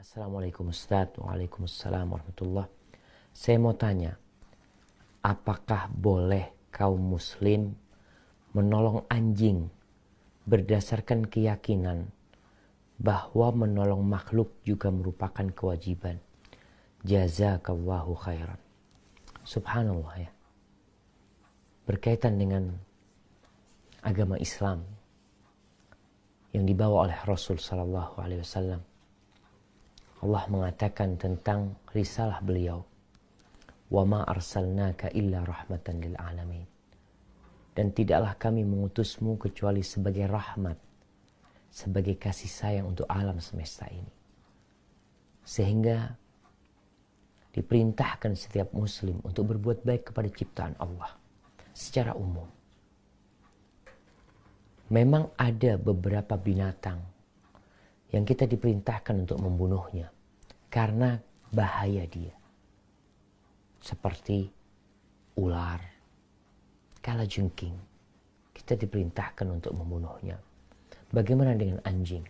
Assalamualaikum Ustaz. Waalaikumsalam warahmatullah. Saya mau tanya, apakah boleh kaum muslim menolong anjing berdasarkan keyakinan bahwa menolong makhluk juga merupakan kewajiban? Jazakallahu khairan. Subhanallah ya. Berkaitan dengan agama Islam yang dibawa oleh Rasul sallallahu alaihi wasallam, Allah mengatakan tentang risalah beliau, "Wa ma arsalnaka illa rahmatan lil alamin." Dan tidaklah kami mengutusmu kecuali sebagai rahmat, sebagai kasih sayang untuk alam semesta ini. Sehingga diperintahkan setiap muslim untuk berbuat baik kepada ciptaan Allah secara umum. Memang ada beberapa binatang yang kita diperintahkan untuk membunuhnya karena bahaya dia. Seperti ular, kalajengking, kita diperintahkan untuk membunuhnya. Bagaimana dengan anjing?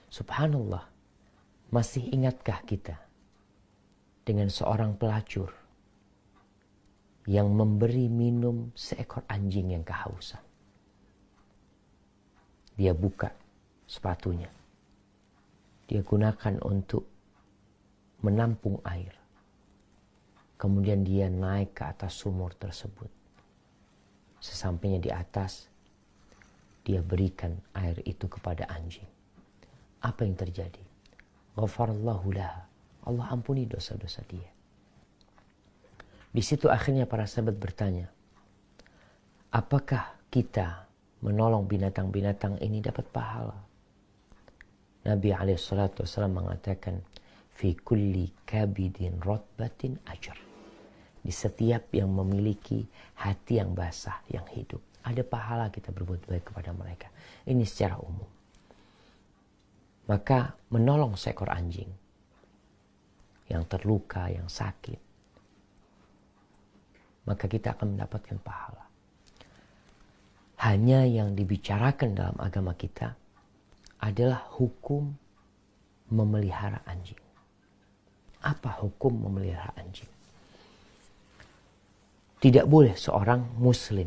Subhanallah, masih ingatkah kita dengan seorang pelacur yang memberi minum seekor anjing yang kehausan? Dia buka sepatunya. Dia gunakan untuk menampung air. Kemudian dia naik ke atas sumur tersebut. Sesampainya di atas, dia berikan air itu kepada anjing. Apa yang terjadi? Ghafarallahu laha. Allah ampuni dosa-dosa dia. Di situ akhirnya para sahabat bertanya, apakah kita menolong binatang-binatang ini dapat pahala? Nabi SAW mengatakan, fi kulli kabidin rotbatin ajr. Di setiap yang memiliki hati yang basah, yang hidup, ada pahala kita berbuat baik kepada mereka. Ini secara umum. Maka menolong seekor anjing yang terluka, yang sakit, maka kita akan mendapatkan pahala. Hanya yang dibicarakan dalam agama kita adalah hukum memelihara anjing. Apa hukum memelihara anjing? Tidak boleh seorang muslim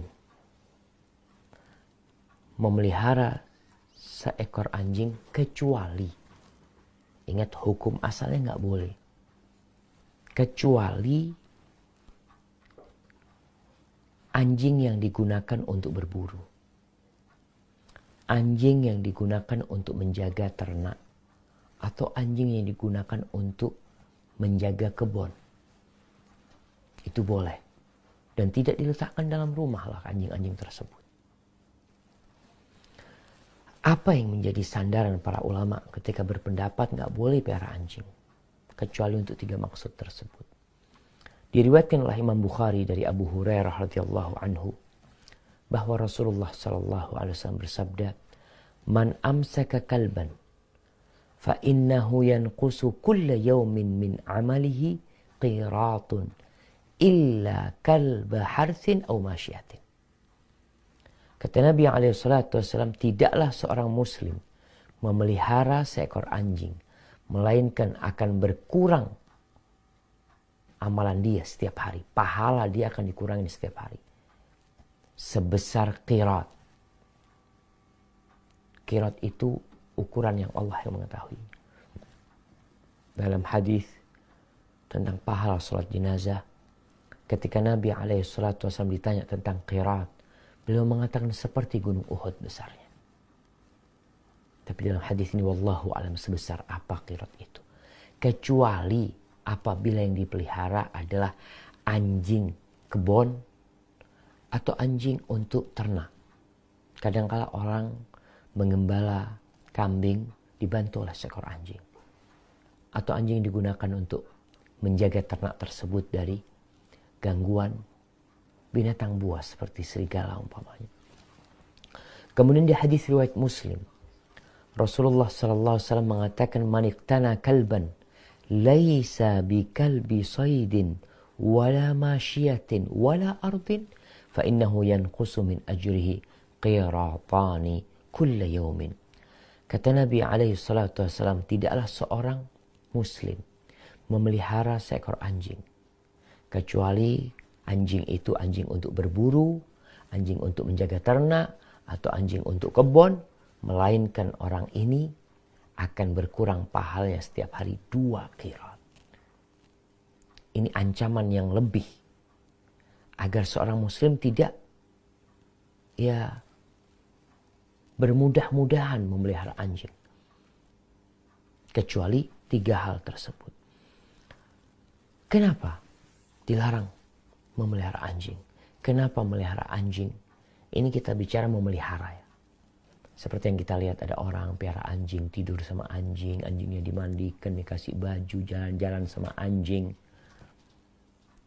memelihara seekor anjing kecuali, ingat hukum asalnya nggak boleh, kecuali anjing yang digunakan untuk berburu, anjing yang digunakan untuk menjaga ternak, atau anjing yang digunakan untuk menjaga kebun. Itu boleh. Dan tidak diletakkan dalam rumah lah anjing-anjing tersebut. Apa yang menjadi sandaran para ulama ketika berpendapat nggak boleh pelihara anjing? Kecuali untuk 3 maksud tersebut. Diriwayatkan oleh Imam Bukhari dari Abu Hurairah radhiyallahu anhu bahwa Rasulullah sallallahu alaihi wasallam bersabda, "Man amsaka kalban fa innahu yanqusu kulla yawmin min amalihi qiratun illa kalba harthin aw masyiatin." Kata Nabi SAW, tidaklah seorang muslim memelihara seekor anjing, melainkan akan berkurang amalan dia setiap hari. Pahala dia akan dikurangi setiap hari sebesar qirat. Qirat itu ukuran yang Allah yang mengetahui. Dalam hadis tentang pahala salat jenazah, ketika Nabi SAW ditanya tentang qirat, beliau mengatakan seperti gunung Uhud besarnya. Tapi dalam hadis ini wallahu alam sebesar apa qirat itu. Kecuali apabila yang dipelihara adalah anjing kebon atau anjing untuk ternak. Kadangkala orang mengembala kambing dibantu oleh seekor anjing. Atau anjing digunakan untuk menjaga ternak tersebut dari gangguan binatang buas seperti serigala umpamanya. Kemudian di hadis riwayat Muslim, Rasulullah SAW mengatakan, "Man iqtana kalban laisa bi kalbi saydin wala masyiatin wala ardin fa innahu yanqusu min ajrihi qiratani kulla yawmin." Kata Nabi SAW, tidaklah seorang muslim memelihara seekor anjing. Kecuali anjing itu anjing untuk berburu, anjing untuk menjaga ternak, atau anjing untuk kebun. Melainkan orang ini akan berkurang pahalanya setiap hari 2 qirat. Ini ancaman yang lebih. Agar seorang muslim tidak bermudah-mudahan memelihara anjing. Kecuali 3 hal tersebut. Kenapa dilarang memelihara anjing? Kenapa memelihara anjing? Ini kita bicara memelihara ya. Seperti yang kita lihat ada orang pelihara anjing, tidur sama anjing, anjingnya dimandikan, dikasih baju, jalan-jalan sama anjing.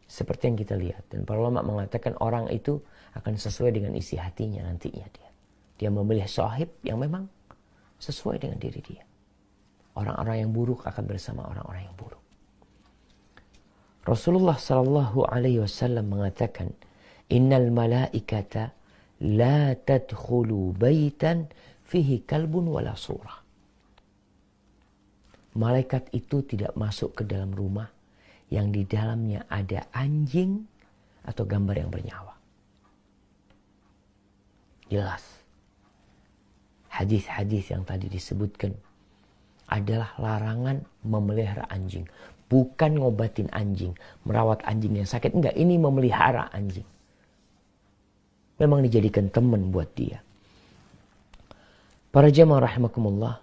Seperti yang kita lihat. Dan para ulama mengatakan orang itu akan sesuai dengan isi hatinya nantinya dia. Dia memilih sahib yang memang sesuai dengan diri dia. Orang-orang yang buruk akan bersama orang-orang yang buruk. Rasulullah sallallahu alaihi wasallam mengatakan, "Innal malaikata la tadkhulu baitan fihi kalbun wala surah." Malaikat itu tidak masuk ke dalam rumah yang di dalamnya ada anjing atau gambar yang bernyawa. Jelas. Hadis-hadis yang tadi disebutkan adalah larangan memelihara anjing. Bukan ngobatin anjing, merawat anjing yang sakit. Enggak, ini memelihara anjing. Memang dijadikan teman buat dia. Para jamaah rahimakumullah.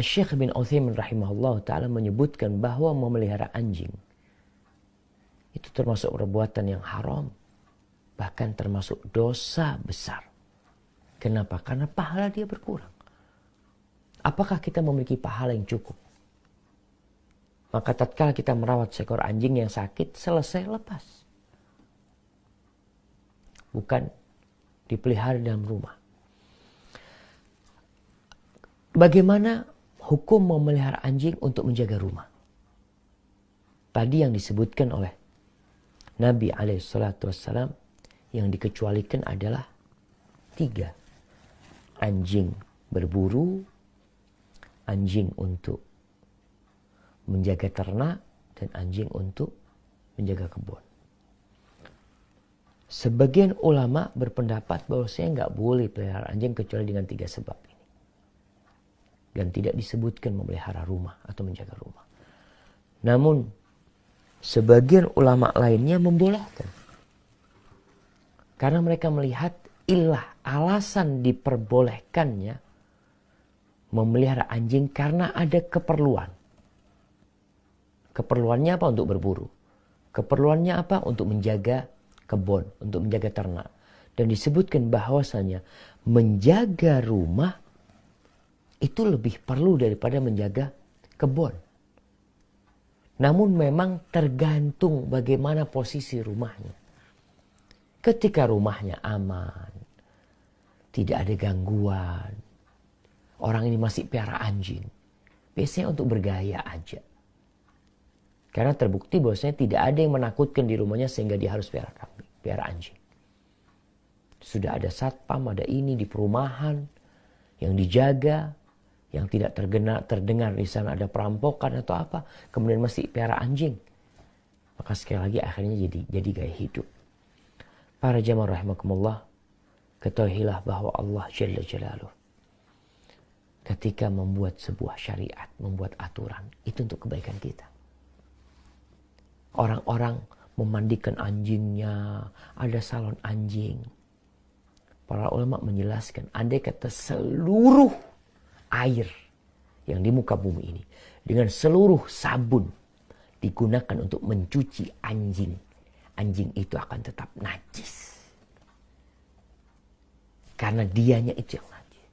Syekh bin Utsaimin rahimahullah ta'ala menyebutkan bahwa memelihara anjing itu termasuk perbuatan yang haram. Bahkan termasuk dosa besar. Kenapa? Karena pahala dia berkurang. Apakah kita memiliki pahala yang cukup? Maka tatkala kita merawat seekor anjing yang sakit, selesai lepas. Bukan dipelihara dalam rumah. Bagaimana hukum memelihara anjing untuk menjaga rumah? Tadi yang disebutkan oleh Nabi SAW yang dikecualikan adalah 3. Anjing berburu, anjing untuk menjaga ternak, dan anjing untuk menjaga kebun. Sebagian ulama berpendapat bahwasanya nggak boleh pelihara anjing kecuali dengan 3 sebab ini. Dan tidak disebutkan memelihara rumah atau menjaga rumah. Namun, sebagian ulama lainnya membolehkan. Karena mereka melihat alasan diperbolehkannya memelihara anjing karena ada keperluan. Keperluannya apa? Untuk berburu. Keperluannya apa? Untuk menjaga kebun, untuk menjaga ternak. Dan disebutkan bahwasanya menjaga rumah itu lebih perlu daripada menjaga kebun. Namun memang tergantung bagaimana posisi rumahnya. Ketika rumahnya aman, tidak ada gangguan, orang ini masih pelihara anjing, biasanya untuk bergaya aja. Karena terbukti bahwasanya tidak ada yang menakutkan di rumahnya sehingga dia harus pelihara anjing. Sudah ada satpam, ada ini di perumahan yang dijaga, yang tidak terdengar di sana ada perampokan atau apa, kemudian masih pelihara anjing. Maka sekali lagi akhirnya jadi gaya hidup. Para jamaah rahimakumullah, ketahuilah bahwa Allah Jalla Jalaluh ketika membuat sebuah syariat, membuat aturan, itu untuk kebaikan kita. Orang-orang memandikan anjingnya, ada salon anjing. Para ulama menjelaskan, andai kata seluruh air yang di muka bumi ini dengan seluruh sabun digunakan untuk mencuci anjing, anjing itu akan tetap najis. Karena dianya itu yang najis.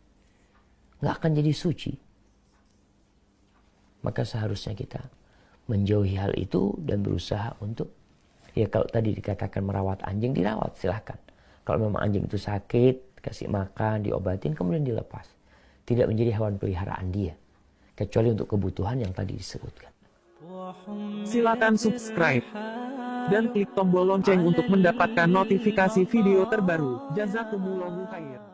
Nggak akan jadi suci. Maka seharusnya kita menjauhi hal itu dan berusaha untuk, ya kalau tadi dikatakan merawat anjing, dirawat silahkan. Kalau memang anjing itu sakit, kasih makan, diobatin, kemudian dilepas. Tidak menjadi hewan peliharaan dia. Kecuali untuk kebutuhan yang tadi disebutkan. Silakan subscribe dan klik tombol lonceng untuk mendapatkan notifikasi video terbaru. Jazakumullahu khair.